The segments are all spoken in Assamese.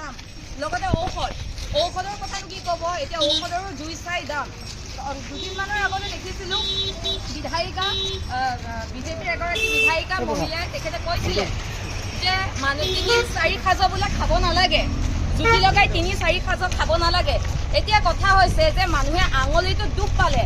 দাম লগতে ঔষধৰ কথানো কি ক'ব এতিয়া ঔষধৰো জুই চাই দাম দুদিনমানৰ আগতে দেখিছিলোঁ বিধায়িকা বিজেপিৰ এগৰাকী বিধায়িকা মহিলাই তেখেতে কৈছিলে যে মানুহ ৩-৪ সাঁজ বোলে খাব নালাগে জুতি লগাই ৩-৪ সাঁজ খাব নালাগে এতিয়া কথা হৈছে যে মানুহে আঙুলিটো দুখ পালে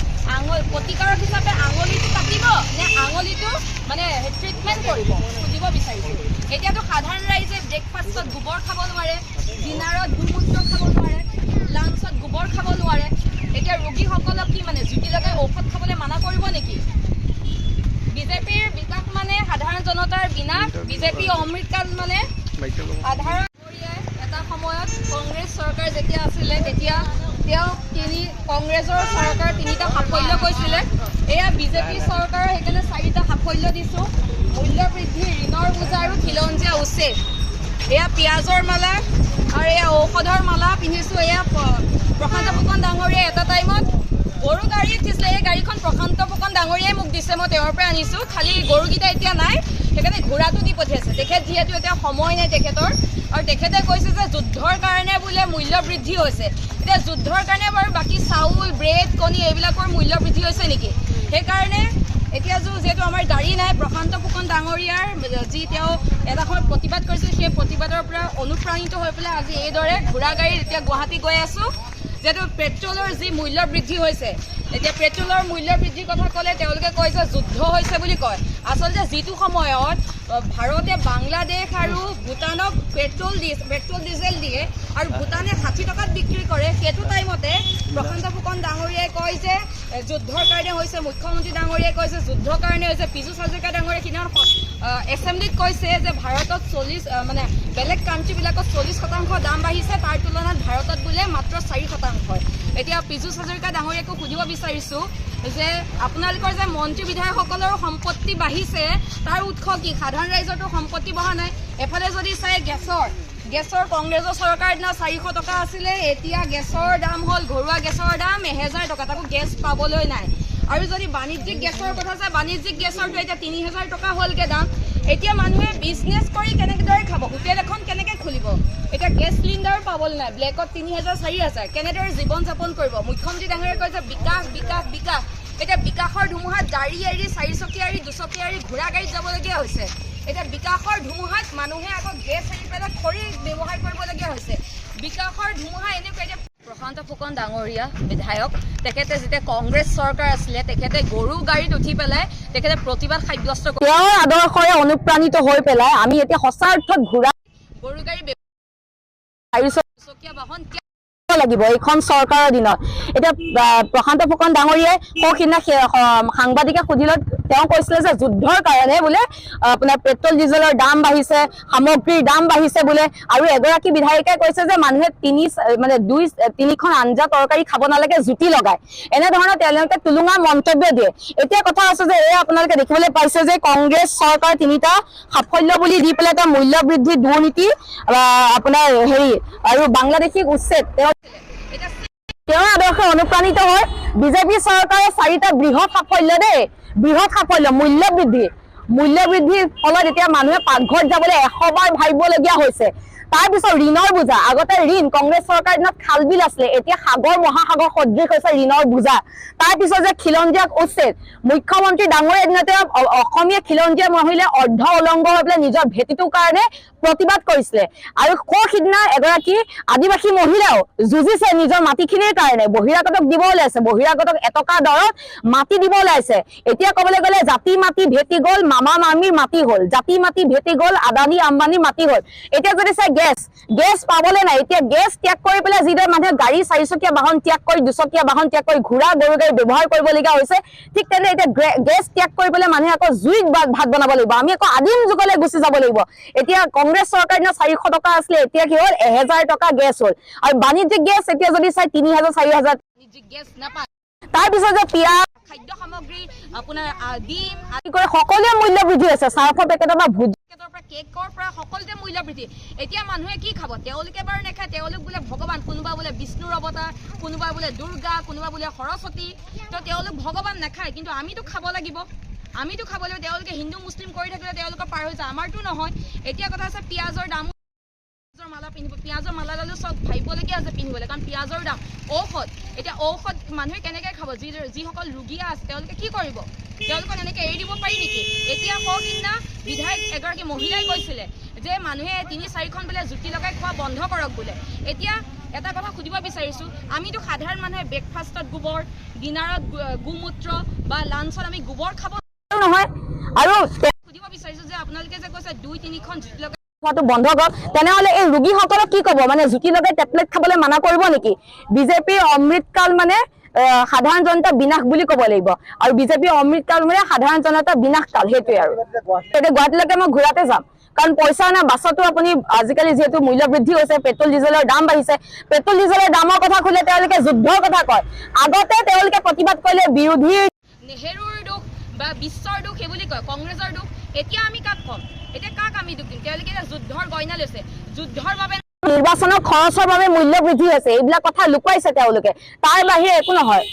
প্ৰতিকাৰক হিচাপে আঙুলিটো কাটিব নে আঙুলিটো মানে ট্ৰিটমেণ্ট কৰিব বুজিব বিচাৰিছোঁ এতিয়াতো সাধাৰণ ৰাইজে ব্ৰেকফাষ্টত গোবৰ খাব নোৱাৰে ডিনাৰত গোমূত্ৰ খাব নোৱাৰে লাঞ্চত গোবৰ খাব নোৱাৰে এতিয়া ৰোগীসকলক কি মানে জুতি লগাই ঔষধ খাবলৈ মানা কৰিব নেকি বিজেপিৰ বিকাশ মানে সাধাৰণ জনতাৰ বিনাশ বিজেপি অমৃতকাল মানে সাধাৰণ এটা সময়ত কংগ্ৰেছ চৰকাৰ যেতিয়া আছিলে তেতিয়া তেওঁ কংগ্ৰেছৰ চৰকাৰ ৩টা সাফল্য কৈছিলে এয়া বিজেপি চৰকাৰৰ সেইকাৰণে 4টা সাফল্য দিছোঁ মূল্য বৃদ্ধি ঋণৰ বোজা আৰু খিলঞ্জীয়া উচ্ছেদ এয়া পিঁয়াজৰ মালা আৰু এয়া ঔষধৰ মালা পিন্ধিছোঁ এয়া প্ৰশান্ত ফুকন ডাঙৰীয়াই এটা টাইমত গৰু গাড়ী উঠিছিলে এই গাড়ীখন প্ৰশান্ত ফুকন ডাঙৰীয়াই মোক দিছে মই তেওঁৰ পৰা আনিছোঁ খালি গৰুকেইটা এতিয়া নাই সেইকাৰণে ঘোঁৰাটো দি পঠিয়াইছে তেখেত যিহেতু এতিয়া সময় নাই তেখেতৰ আৰু তেখেতে কৈছে যে যুদ্ধৰ কাৰণে বোলে মূল্য বৃদ্ধি হৈছে এতিয়া যুদ্ধৰ কাৰণে বাৰু বাকী চাউল ব্ৰেড কণী এইবিলাকৰ মূল্য বৃদ্ধি হৈছে নেকি সেইকাৰণে এতিয়া যিহেতু আমাৰ গাড়ী নাই প্ৰশান্ত ফুকন ডাঙৰীয়াৰ যি তেওঁ এটা সময়ত প্ৰতিবাদ কৰিছিল সেই প্ৰতিবাদৰ পৰা অনুপ্ৰাণিত হৈ পেলাই আজি এইদৰে ঘোঁৰা গাড়ীত এতিয়া গুৱাহাটী গৈ আছোঁ যিহেতু পেট্ৰলৰ যি মূল্য বৃদ্ধি হৈছে এতিয়া পেট্ৰলৰ মূল্য বৃদ্ধিৰ কথা ক'লে তেওঁলোকে কয় যে যুদ্ধ হৈছে বুলি কয় আচলতে যিটো সময়ত ভাৰতে বাংলাদেশ আৰু ভূটানক পেট্ৰল ডিজেল দিয়ে আৰু ভূটানে 60 টকাত বিক্ৰী কৰে সেইটো টাইমতে প্ৰশান্ত ফুকন ডাঙৰীয়াই কয় যে যুদ্ধৰ কাৰণে হৈছে মুখ্যমন্ত্ৰী ডাঙৰীয়াই কৈছে যুদ্ধৰ কাৰণে হৈছে পীযুষ হাজৰিকা ডাঙৰীয়াই সিদিনাখন এছেম্বলিত কৈছে যে ভাৰতত 40 মানে বেলেগ কাণ্ট্ৰিবিলাকত 40% দাম বাঢ়িছে তাৰ তুলনাত ভাৰতত বোলে মাত্ৰ 4% এতিয়া পীযুষ হাজৰিকা ডাঙৰীয়াকো সুধিব বিচাৰিছোঁ যে আপোনালোকৰ যে মন্ত্ৰী বিধায়কসকলৰ সম্পত্তি বাঢ়িছে তাৰ উৎস কি সাধাৰণ ৰাইজৰতো সম্পত্তি বঢ়া নাই এফালে যদি চাই গেছৰ কংগ্ৰেছৰ চৰকাৰৰ দিনা 400 টকা আছিলে এতিয়া গেছৰ দাম হ'ল ঘৰুৱা গেছৰ দাম 1000 টকা তাকো গেছ পাবলৈ নাই আৰু যদি বাণিজ্যিক গেছৰ কথা চাই বাণিজ্যিক গেছৰটো এতিয়া 3000 টকা হ'লগৈ দাম এতিয়া মানুহে বিজনেছ কৰি কেনেদৰে খাব হোটেল এখন কেনেকৈ খুলিব এতিয়া গেছ চিলিণ্ডাৰ পাবলৈ নাই ব্লেকত 3000-4000 কেনেদৰে জীৱন যাপন কৰিব মুখ্যমন্ত্ৰী ডাঙৰীয়াই কয় যে বিকাশ এতিয়া বিকাশৰ ধুমুহাত গাড়ী এৰি 4চকীয়া এৰি 2চকীয়া এৰি ঘোঁৰা গাড়ীত যাবলগীয়া হৈছে এতিয়া বিকাশৰ ধুমুহাত মানুহে আকৌ গেছ এৰি পেলাই খৰি ব্যৱহাৰ কৰিবলগীয়া হৈছে বিকাশৰ ধুমুহা এনেকুৱা এতিয়া প্ৰশান্ত ফুকন ডাঙৰীয়া বিধায়ক তেখেতে যেতিয়া কংগ্ৰেছ চৰকাৰ আছিলে তেখেতে গৰু গাড়ীত উঠি পেলাই তেখেতে প্ৰতিবাদ সাব্যস্ত তেওঁৰ আদৰ্শৰে অনুপ্ৰাণিত হৈ পেলাই আমি এতিয়া সঁচা অৰ্থত গৰু গাড়ী 4চকীয়া বাহন লাগিব এইখন চৰকাৰৰ দিনত এতিয়া প্ৰশান্ত ফুকন ডাঙৰীয়াই সিদিনা সাংবাদিকে সুধিলত তেওঁ কৈছিলে যে যুদ্ধৰ কাৰণে বোলে আপোনাৰ পেট্ৰল ডিজেলৰ দাম বাঢ়িছে সামগ্ৰীৰ দাম বাঢ়িছে বোলে আৰু এগৰাকী বিধায়িকাই কৈছে যে মানুহে 2-3খন আঞ্জা তৰকাৰী খাব নালাগে জুতি লগায় এনেধৰণৰ তেওঁলোকে তুলুঙা মন্তব্য দিয়ে এতিয়া কথা আছে যে এই আপোনালোকে দেখিবলৈ পাইছে যে কংগ্ৰেছ চৰকাৰ 3টা সাফল্য বুলি দি পেলাই এটা মূল্য বৃদ্ধি দুৰ্নীতি আপোনাৰ আৰু বাংলাদেশী উচ্ছেদ তেওঁৰ আদৰ্শে অনুপ্ৰাণিত হৈ বিজেপি চৰকাৰৰ 4টা বৃহৎ সাফল্য মূল্য বৃদ্ধিৰ ফলত এতিয়া মানুহে পাকঘৰত যাবলৈ 100 বাৰ ভাবিবলগীয়া হৈছে তাৰপিছত ঋণৰ বোজা আগতে ঋণ কংগ্ৰেছ চৰকাৰ দিনত খাল বিল আছিলে এতিয়া সাগৰ মহাসাগৰ সদৃশ হৈছে ঋণৰ বোজা তাৰপিছত যে খিলঞ্জীয়াক উচ্ছেদ মুখ্যমন্ত্ৰী ডাঙৰীয়া দিনতে অসমীয়া খিলঞ্জীয়া মহিলাই অৰ্ধ উলংগ হৈ পেলাই নিজৰ ভেটিটোৰ কাৰণে প্ৰতিবাদ কৰিছিলে আৰু সিদিনা এগৰাকী আদিবাসী মহিলাও যুঁজিছে নিজৰ মাটিখিনিৰ কাৰণে বহিৰাগতক দিব ওলাইছে বহিৰাগতক এটকা দৰত মাটি দিব ওলাইছে এতিয়া ক'বলৈ গ'লে জাতি মাটি ভেটি গ'ল মামা মামীৰ মাটি হ'ল জাতি মাটি ভেটি গ'ল আদানী আম্বানীৰ মাটি হ'ল এতিয়া যদি চাই গেছ পাবলৈ নাই এতিয়া গেছ ত্যাগ কৰি পেলাই যিদৰে মানুহে গাড়ী 4চকীয়া বাহন ত্যাগ কৰি 2চকীয়া বাহন ত্যাগ কৰি ঘোঁৰা গৰু গাড়ী ব্যৱহাৰ কৰিবলগীয়া হৈছে ঠিক তেনে এতিয়া গেছ ত্যাগ কৰি পেলাই মানুহে আকৌ জুইত ভাত বনাব লাগিব আমি আকৌ আদিম যুগলৈ গুচি যাব লাগিব এতিয়া কংগ্ৰেছ চৰকাৰ দিনা 400 টকা আছিলে এতিয়া কি হ'ল 1000 টকা গেছ হ'ল আৰু বাণিজ্যিক গেছ এতিয়া যদি চাই 3000-4000 বাণিজ্যিক গেছ নাপায় তাৰপিছত যে পিঁয়াজ খাদ্য সামগ্ৰী আপোনাৰ ডিম আদি কৰি সকলোৱে মূল্য বৃদ্ধি হৈছে চাৰ্ফৰ পেকেটৰ পৰা ভুজিয়াৰ পৰা কেকৰ পৰা সকলোতে মূল্য বৃদ্ধি এতিয়া মানুহে কি খাব তেওঁলোকে বাৰু নাখায় তেওঁলোক বোলে ভগৱান কোনোবা বোলে বিষ্ণুৰ অৱতাৰ কোনোবা বোলে দুৰ্গা কোনোবা বোলে সৰস্বতী তো তেওঁলোক ভগৱান নাখায় কিন্তু আমিতো খাব লাগিব তেওঁলোকে হিন্দু মুছলিম কৰি থাকিলে তেওঁলোকৰ পাৰ হৈ যায় আমাৰতো নহয় এতিয়া কথা আছে পিঁয়াজৰ দাম পিঁয়াজৰ মালা পিন্ধিব, পিঁয়াজৰ মালাডালো চব ভাবিবলগীয়া আছে পিন্ধিবলৈ, কাৰণ পিঁয়াজৰ দাম। ঔষধ, এতিয়া ঔষধ মানুহে কেনেকৈ খাব? যিসকল ৰোগীয়া আছে তেওঁলোকে কি কৰিব? তেওঁলোকক এনেকৈ এৰি দিব পাৰি নেকি? এতিয়া সিদিনা বিধায়ক এগৰাকী মহিলাই কৈছিলে যে মানুহে 3-4খন বোলে জুতি লগাই খোৱা বন্ধ কৰক বোলে। এতিয়া এটা কথা সুধিব বিচাৰিছোঁ, আমিতো সাধাৰণ মানুহে ব্ৰেকফাষ্টত গোবৰ, ডিনাৰত গোমূত্ৰ বা লাঞ্চত আমি গোবৰ খাব নহয়। আৰু সুধিব বিচাৰিছোঁ যে আপোনালোকে যে কৈছে 2-3খন জুতি লগাই খোৱাটো বন্ধ কৰক, তেনেহ'লে এই ৰোগীসকলক কি ক'ব? মানে জুতি লগাই টেবলেট খাবলৈ মানা কৰিব নেকি? বিজেপিৰ অমৃতকাল মানে সাধাৰণ জনতা বিনাশ বুলি ক'ব লাগিব, আৰু বিজেপিৰ অমৃতকাল মানে সাধাৰণ জনতা বিনাশ কাল, সেইটোৱে। আৰু এতিয়া গুৱাহাটীলৈকে মই ঘূৰাতে যাম, কাৰণ পইচা নাই। বাছতো আপুনি আজিকালি যিহেতু মূল্য বৃদ্ধি হৈছে, পেট্ৰল ডিজেলৰ দাম বাঢ়িছে, পেট্ৰল ডিজেলৰ দামৰ কথা ক'লে তেওঁলোকে যুদ্ধৰ কথা কয়। আগতে তেওঁলোকে প্ৰতিবাদ কৰিলে বিৰোধীৰ নেহেৰুৰ দুখ বা বিশ্বৰ দুখ সেই বুলি কয়, কংগ্ৰেছৰ দুখ। এতিয়া আমি কাক ক'ম? এতিয়া কাক আমি দুখ দিম? তেওঁলোকে এতিয়া যুদ্ধৰ গইনা লৈছে, যুদ্ধৰ বাবে নিৰ্বাচনৰ খৰচৰ বাবে মূল্য বৃদ্ধি হৈছে, এইবিলাক কথা লুকুৱাইছে তেওঁলোকে, তাৰ বাহিৰে একো নহয়।